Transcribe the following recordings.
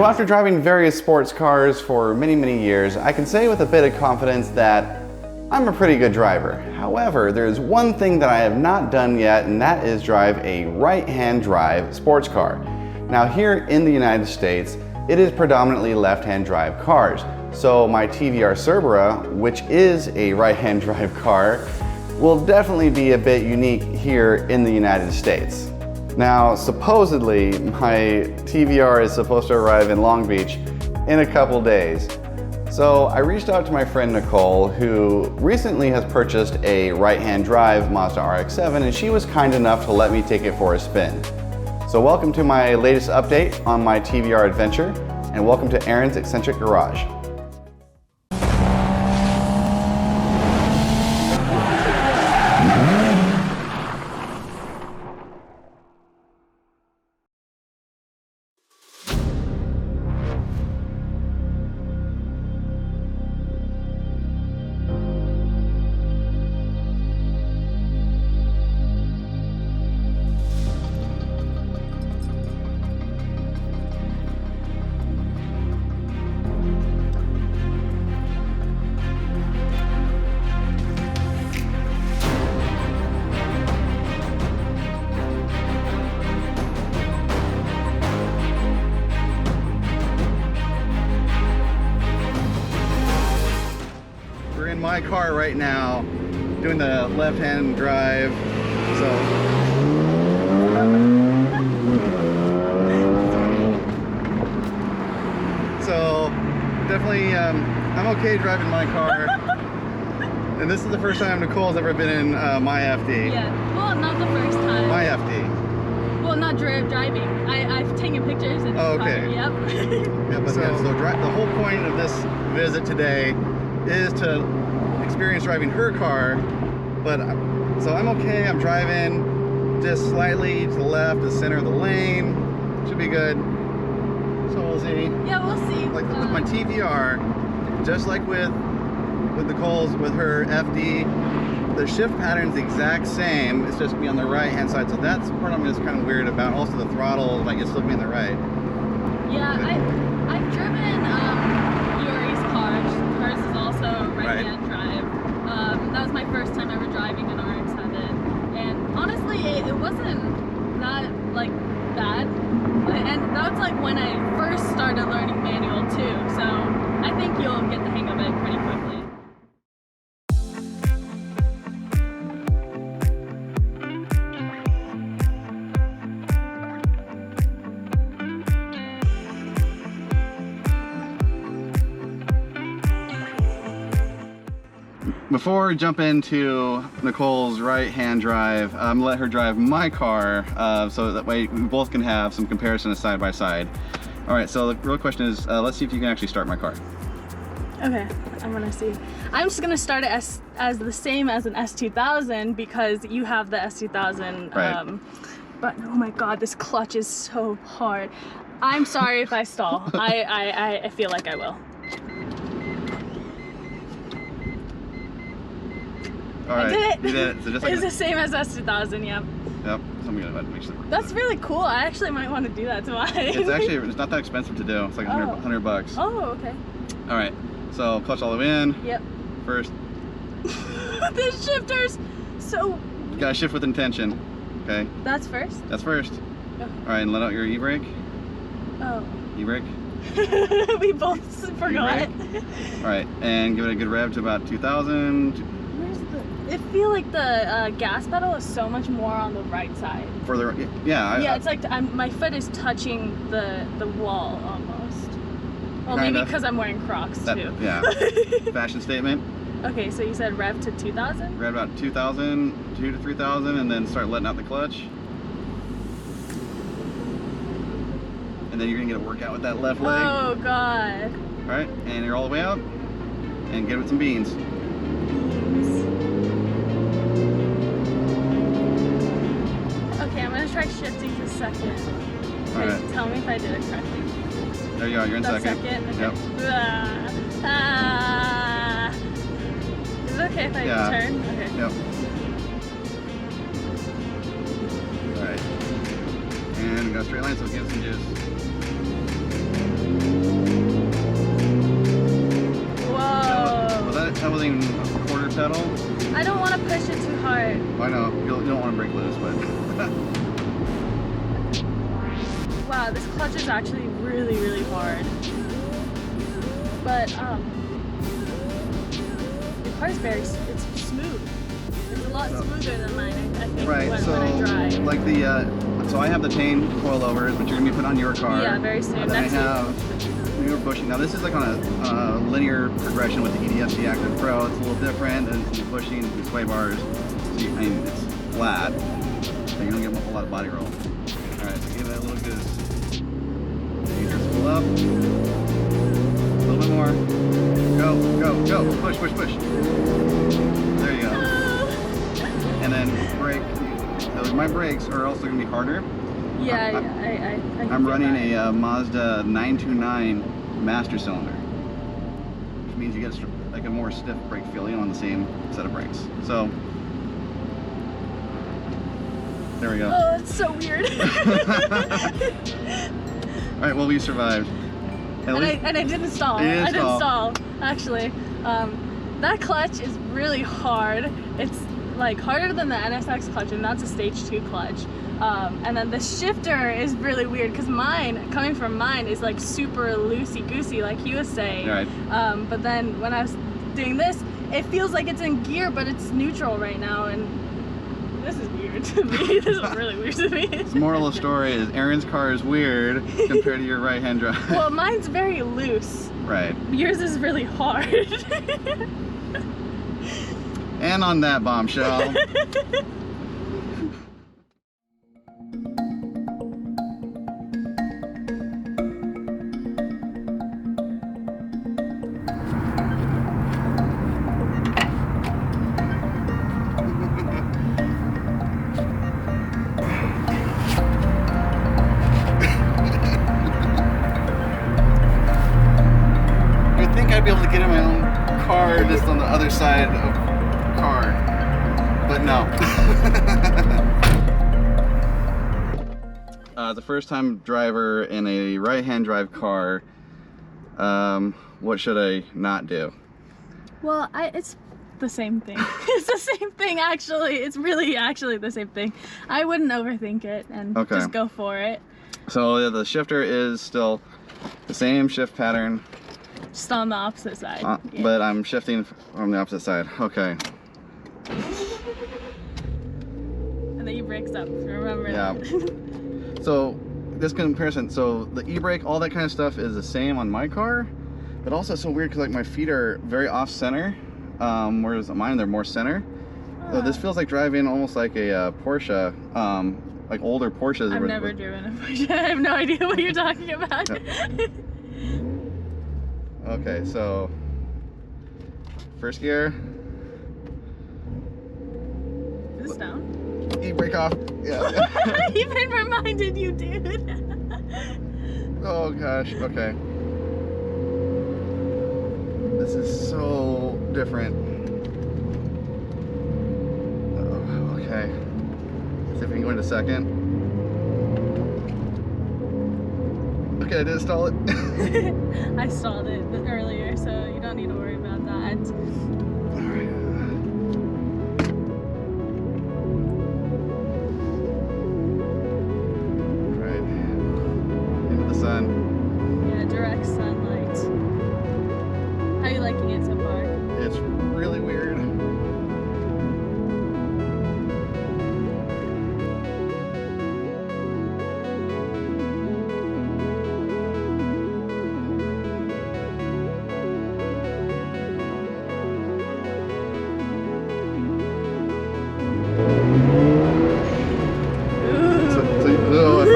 So after driving various sports cars for many, many years, I can say with a bit of confidence that I'm a pretty good driver. However, there's one thing that I have not done yet, and that is drive a right-hand drive sports car. Now here in the United States, it is predominantly left-hand drive cars. So my TVR Cerbera, which is a right-hand drive car, will definitely be a bit unique here in the United States. Now, supposedly, my TVR is supposed to arrive in Long Beach in a couple days. So I reached out to my friend Nicole, who recently has purchased a right-hand drive Mazda RX-7, and she was kind enough to let me take it for a spin. So welcome to my latest update on my TVR adventure, and welcome to Aaron's Eccentric Garage. My car right now, doing the left-hand drive, so definitely I'm okay driving my car. And this is the first time Nicole's ever been in my FD. Yeah, well, not the first time. My FD. Well, not driving. I've taken pictures in this car. Yep. Yeah, but so the whole point of this visit today is to experience driving her car, but so I'm okay. I'm driving just slightly to the left, the center of the lane. Should be good. So we'll see. Yeah, we'll see. Like with my TVR, just like with Nicole's, with her FD, the shift pattern's the exact same. It's just me on the right-hand side. So that's the part I'm just kind of weird about. Also the throttle, like it's still me on the right. Yeah, I've driven Yuri's car. Hers is also right-hand drive. That was my first time ever driving an RX-7, and honestly, it wasn't that like bad. And that was like when I first started learning manual too. So I think you'll get the hang of it pretty quickly. Before we jump into Nicole's right-hand drive, I'm gonna let her drive my car, so that way we both can have some comparison side by side. All right, so the real question is, let's see if you can actually start my car. Okay, I'm gonna see. I'm just gonna start it as the same as an S2000 because you have the S2000. Right. But oh my God, this clutch is so hard. I'm sorry if I stall. I feel like I will. All right, I did it. You did it. So just like it's the same as S2000, yep. Yep, so I'm gonna make sure. That's really cool. I actually might want to do that to mine. It's not that expensive to do. It's like $100 bucks. Oh, okay. All right, so clutch all the way in. Yep. First. The shifter's so... You gotta shift with intention, okay? That's first? That's first. Oh. All right, and let out your e-brake. Oh. E-brake. We both forgot. All right, and give it a good rev to about 2,000. I feel like the gas pedal is so much more on the right side. Further, yeah. It's like my foot is touching the wall almost. Well, Kinda. maybe because I'm wearing Crocs too. Yeah. Fashion statement. Okay, so you said rev to 2,000? Rev about 2,000, 2 to 3,000, and then start letting out the clutch. And then you're gonna get a workout with that left leg. Oh God. All right, and you're all the way out, and get it with some beans. Okay, I'm gonna try shifting to second. Okay, right. Tell me if I did it correctly. There you are, you're in second. Okay. Yep. Is it okay if I turn? Okay. Yep. Alright. And we got a straight line, so give it some juice. settle. I don't want to push it too hard. I know, you don't want to break loose, but... Wow, this clutch is actually really, really hard. But, the car is it's smooth. It's a lot smoother than mine, I think, right, when so, I drive. like so I have the chain coilovers, which you're going to be putting on your car. Yeah, very soon. And then I have, we were pushing, now this is like on a linear progression with the EDSC Active Pro. It's a little different, and it's pushing the sway bars. So I mean, it's flat, so you don't get a whole lot of body roll. Alright, so give it a little goose. You just pull up. A little bit more. Go, go, go. Push, push, push. There you go. And then brake. So my brakes are also going to be harder. Yeah, I'm running a Mazda 929 master cylinder, which means you get like a more stiff brake feeling on the same set of brakes. So there we go. Oh, it's so weird. All right, well, we survived. And I didn't stall. I didn't stall. Actually, that clutch is really hard. It's like harder than the NSX clutch, and that's a stage 2 clutch. And then the shifter is really weird because mine, coming from mine, is like super loosey-goosey, like he was saying. Right. But then when I was doing this, it feels like it's in gear, but it's neutral right now, and this is weird to me. This is really weird to me. The moral of the story is Aaron's car is weird compared to your right-hand drive. Well, mine's very loose. Right. Yours is really hard. And on that bombshell. I'd be able to get in my own car just on the other side of the car, but no. The first time driver in a right-hand drive car, what should I not do? Well, it's the same thing. It's the same thing, actually. It's really actually the same thing. I wouldn't overthink it and just go for it. So the shifter is still the same shift pattern. Just on the opposite side. Yeah. But I'm shifting from the opposite side. Okay. And the e-brake's up, remember that. So this comparison, so the e-brake, all that kind of stuff is the same on my car, but also it's so weird because like my feet are very off-center, whereas mine, they're more center. So this feels like driving almost like a Porsche, like older Porsches. I've never driven a Porsche. I have no idea what you're talking about. Okay, so first gear. Is this down? E-brake off. Yeah. I even reminded you, dude. Oh gosh. Okay. This is so different. Oh, okay. Let's see if we can go into second. Okay, I didn't stall it. I stalled it earlier, so you don't need to worry about that. Alright. Alright. Into the sun. Yeah, direct sunlight. How are you liking it so far? It's really weird.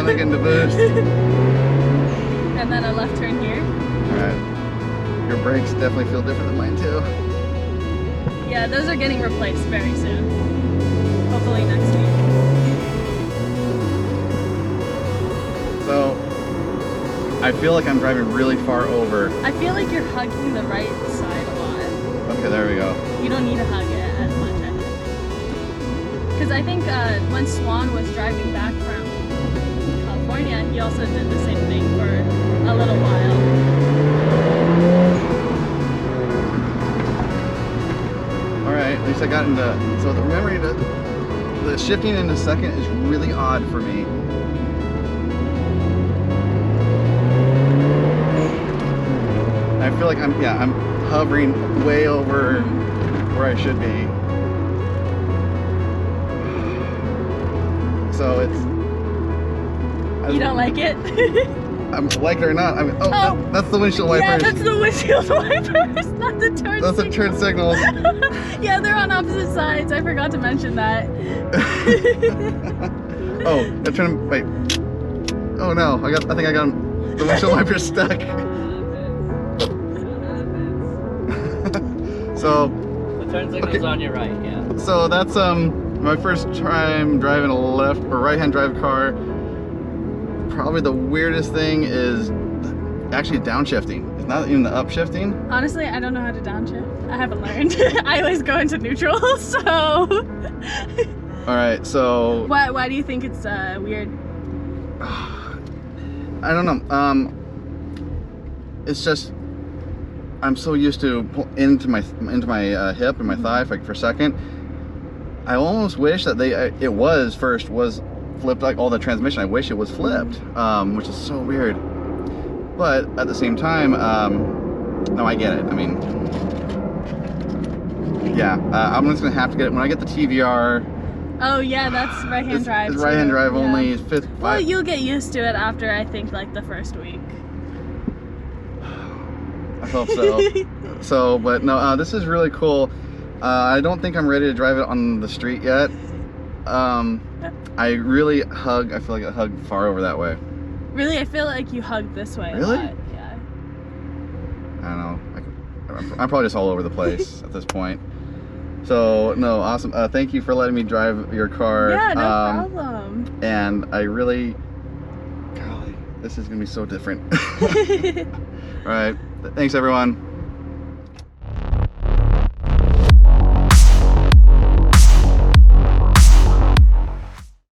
Getting the boost. And then a left turn here. Alright. Your brakes definitely feel different than mine too. Yeah, those are getting replaced very soon. Hopefully next week. So, I feel like I'm driving really far over. I feel like you're hugging the right side a lot. Okay, there we go. You don't need to hug it as much, I think. Because I think when Swan was driving back from California, he also did the same thing for a little while. Alright. least I got into, so remember the shifting into second is really odd for me. I feel like I'm hovering way over where I should be. So it's... You don't like it? I'm like it or not. I mean, that's the windshield wipers. Yeah, that's the windshield wipers, not the turn That's the turn signals. Yeah, they're on opposite sides. I forgot to mention that. Oh, they're trying to, wait. Oh no, I think I got the windshield wipers stuck. So the turn signal's on your right, yeah. So that's my first time driving a left or right-hand drive car. Probably the weirdest thing is actually downshifting. It's not even the upshifting. Honestly, I don't know how to downshift. I haven't learned. I always go into neutral, so. All right, so. Why do you think it's weird? I don't know. It's just I'm so used to into my hip and my thigh for a second. I almost wish that it was flipped, like all the transmission. I wish it was flipped, which is so weird. But at the same time, no, I get it. I mean, yeah, I'm just gonna have to get it when I get the TVR. Oh yeah, that's right-hand drive. It's right-hand drive yeah. only. Well, you'll get used to it after I think like the first week. I hope so. So, but no, this is really cool. I don't think I'm ready to drive it on the street yet. I really hug. I feel like I hug far over that way. Really, I feel like you hug this way. Really? A lot. Yeah. I don't know. I'm probably just all over the place at this point. So no, awesome. Thank you for letting me drive your car. Yeah, no problem. And I really, golly, this is gonna be so different. All right. Thanks, everyone.